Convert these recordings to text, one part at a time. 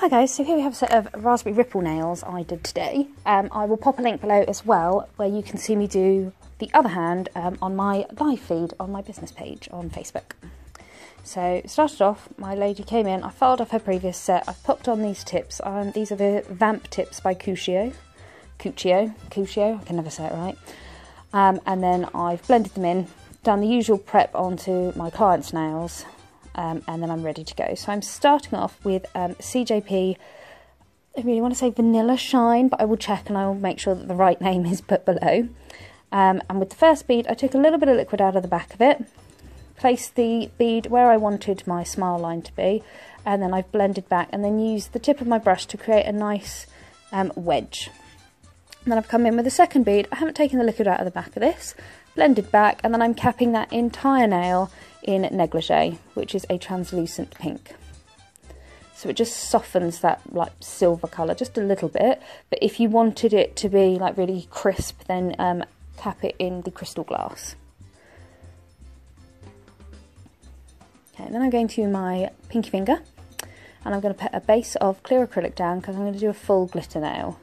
Hi guys, so here we have a set of raspberry ripple nails I did today. I will pop a link below as well where you can see me do the other hand on my live feed on my business page on Facebook. So started off, my lady came in, I filed off her previous set, I've popped on these tips. These are the Vamp tips by Cuccio, I can never say it right. And then I've blended them in, done the usual prep onto my client's nails. And then I'm ready to go. So I'm starting off with CJP, I really want to say Vanilla Shine, but I will check and I will make sure that the right name is put below. And with the first bead, I took a little bit of liquid out of the back of it, placed the bead where I wanted my smile line to be, and then I've blended back and then used the tip of my brush to create a nice wedge. And then I've come in with the second bead. I haven't taken the liquid out of the back of this, blended back, and then I'm capping that entire nail in Negligee, which is a translucent pink. So it just softens that like silver colour just a little bit, but if you wanted it to be like really crisp, then cap it in the crystal glass. Okay, and then I'm going to my pinky finger and I'm going to put a base of clear acrylic down because I'm going to do a full glitter nail.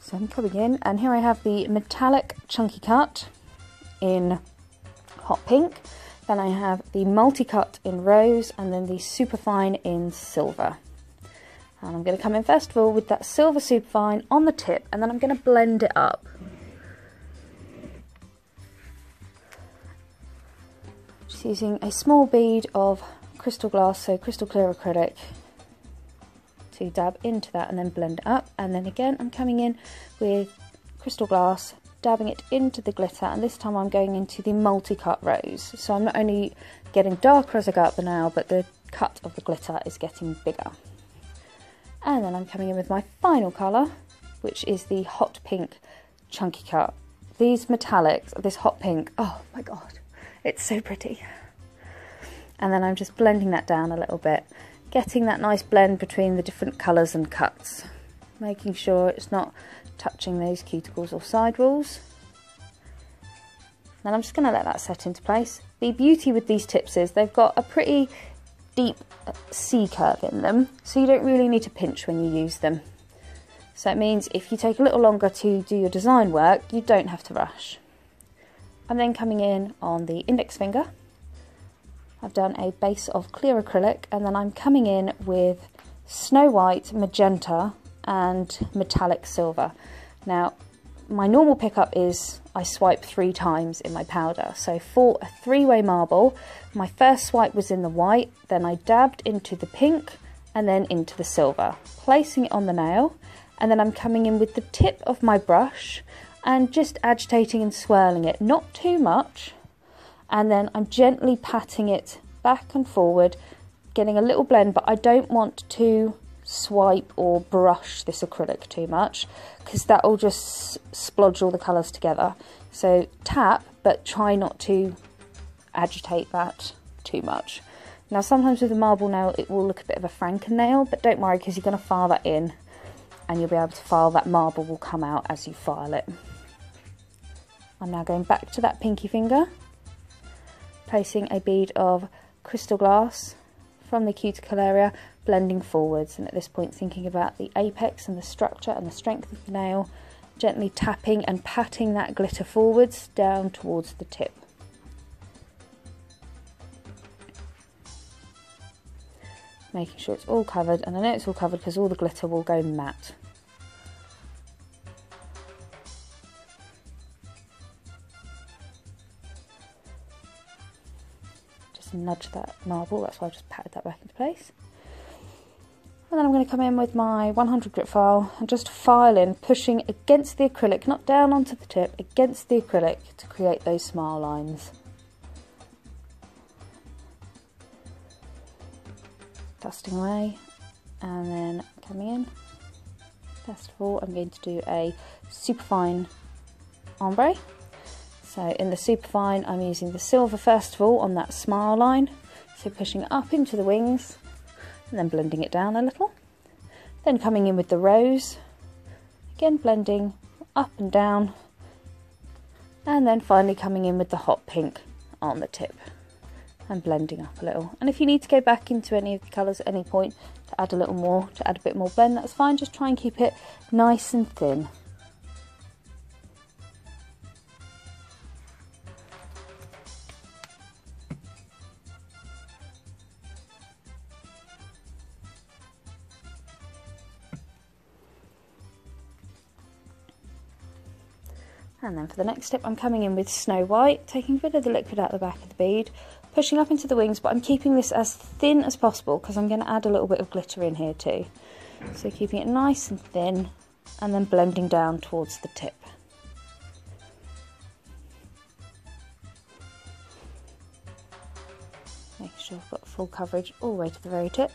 So I'm coming in, and here I have the metallic chunky cut in hot pink, then I have the multi-cut in rose, and then the superfine in silver. And I'm going to come in first of all with that silver superfine on the tip, and then I'm going to blend it up. Just using a small bead of crystal glass, so crystal clear acrylic, to dab into that and then blend it up. And then again I'm coming in with crystal glass, dabbing it into the glitter, and this time I'm going into the multi-cut rose. So I'm not only getting darker as I go up the nail, but the cut of the glitter is getting bigger. And then I'm coming in with my final colour, which is the hot pink chunky cut. These metallics, this hot pink, oh my god, it's so pretty. And then I'm just blending that down a little bit, getting that nice blend between the different colours and cuts, making sure it's not touching those cuticles or sidewalls. Then I'm just going to let that set into place. The beauty with these tips is they've got a pretty deep C curve in them, so you don't really need to pinch when you use them. So it means if you take a little longer to do your design work, you don't have to rush. I'm then coming in on the index finger. I've done a base of clear acrylic, and then I'm coming in with Snow White, Magenta and metallic silver. Now my normal pickup is I swipe 3 times in my powder, so for a 3-way marble my first swipe was in the white, then I dabbed into the pink and then into the silver, placing it on the nail, and then I'm coming in with the tip of my brush and just agitating and swirling it, not too much, and then I'm gently patting it back and forward, getting a little blend, but I don't want to swipe or brush this acrylic too much because that will just splodge all the colours together. So tap, but try not to agitate that too much. Now sometimes with a marble nail it will look a bit of a Franken nail, but don't worry because you're going to file that in and you'll be able to file, that marble will come out as you file it. I'm now going back to that pinky finger, placing a bead of crystal glass from the cuticle area, blending forwards, and at this point thinking about the apex and the structure and the strength of the nail, gently tapping and patting that glitter forwards down towards the tip. Making sure it's all covered, and I know it's all covered because all the glitter will go matte. Nudge that marble, that's why I just patted that back into place. And then I'm going to come in with my 100 grit file and just file in, pushing against the acrylic, not down onto the tip, against the acrylic to create those smile lines. Dusting away and then coming in. First of all I'm going to do a superfine ombre. So in the superfine I'm using the silver first of all on that smile line, so pushing it up into the wings and then blending it down a little. Then coming in with the rose, again blending up and down, and then finally coming in with the hot pink on the tip. and blending up a little. And if you need to go back into any of the colours at any point to add a little more, to add a bit more blend, that's fine. Just try and keep it nice and thin. And then for the next tip, I'm coming in with Snow White, taking a bit of the liquid out the back of the bead, pushing up into the wings, but I'm keeping this as thin as possible because I'm going to add a little bit of glitter in here too. So keeping it nice and thin, and then blending down towards the tip. Making sure I've got full coverage all the way to the very tip.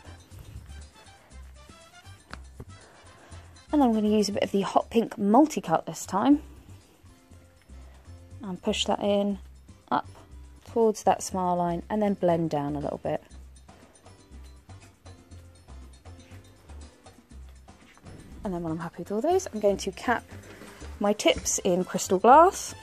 And then I'm going to use a bit of the Hot Pink Multi-Cut this time. And push that in, up towards that smile line, and then blend down a little bit. And then when I'm happy with all those, I'm going to cap my tips in crystal glass.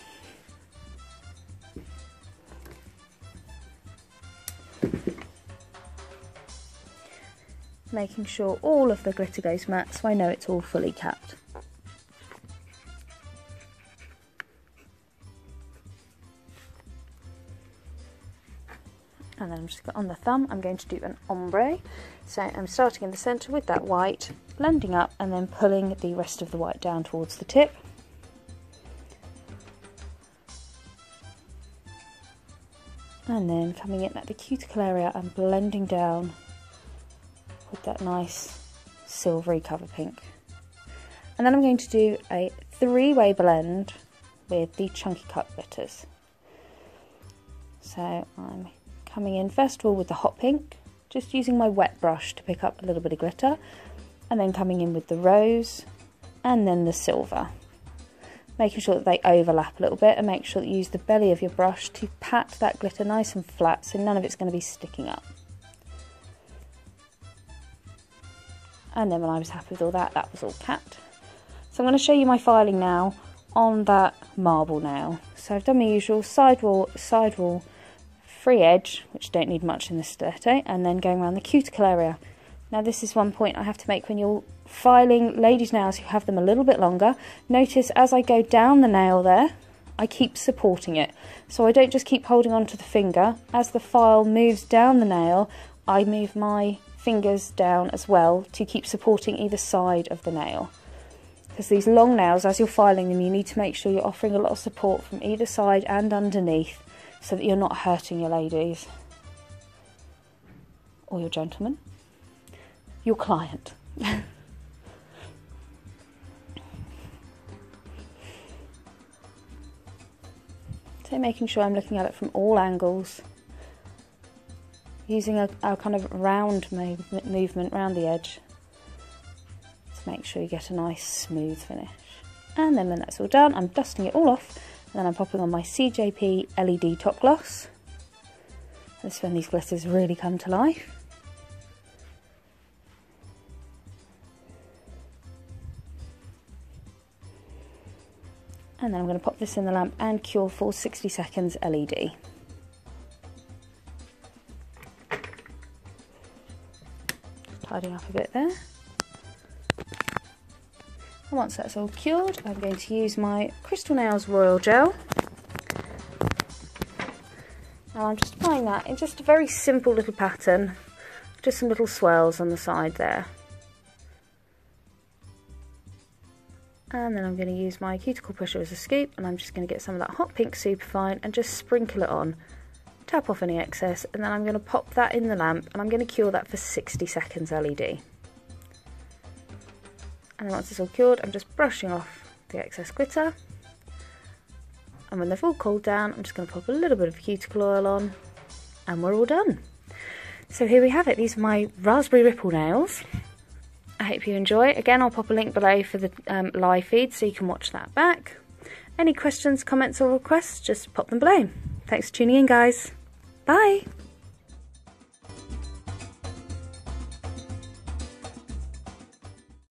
Making sure all of the glitter goes matte so I know it's all fully capped. And then I'm just on the thumb, I'm going to do an ombre. So I'm starting in the centre with that white, blending up and then pulling the rest of the white down towards the tip. And then coming in at the cuticle area and blending down with that nice silvery cover pink. And then I'm going to do a three-way blend with the Chunky Cut glitters. So I'm coming in first of all with the hot pink, just using my wet brush to pick up a little bit of glitter, and then coming in with the rose and then the silver, making sure that they overlap a little bit, and make sure that you use the belly of your brush to pat that glitter nice and flat so none of it's going to be sticking up. And then when I was happy with all that, that was all capped. So I'm going to show you my filing now on that marble nail. So I've done my usual sidewall, free edge, which don't need much in this stiletto, and then going around the cuticle area. Now this is one point I have to make when you're filing ladies' nails who have them a little bit longer. Notice as I go down the nail there, I keep supporting it. So I don't just keep holding onto the finger. As the file moves down the nail, I move my fingers down as well to keep supporting either side of the nail. Because these long nails, as you're filing them, you need to make sure you're offering a lot of support from either side and underneath, so that you're not hurting your ladies or your gentleman, your client. So making sure I'm looking at it from all angles, using a kind of round movement around the edge to make sure you get a nice smooth finish. And then when that's all done, I'm dusting it all off. And then I'm popping on my CJP LED Top Gloss. This is when these glitters really come to life. And then I'm going to pop this in the lamp and cure for 60 seconds LED. Tidying up a bit there. And once that's all cured, I'm going to use my Crystal Nails Royal Gel. And I'm just applying that in just a very simple little pattern, just some little swirls on the side there. And then I'm going to use my cuticle pusher as a scoop, and I'm just going to get some of that hot pink Superfine and just sprinkle it on. Tap off any excess, and then I'm going to pop that in the lamp, and I'm going to cure that for 60 seconds LED. And once it's all cured, I'm just brushing off the excess glitter. And when they've all cooled down, I'm just going to pop a little bit of cuticle oil on, and we're all done. So here we have it. These are my raspberry ripple nails. I hope you enjoy. Again, I'll pop a link below for the live feed so you can watch that back. Any questions, comments or requests, just pop them below. Thanks for tuning in, guys. Bye!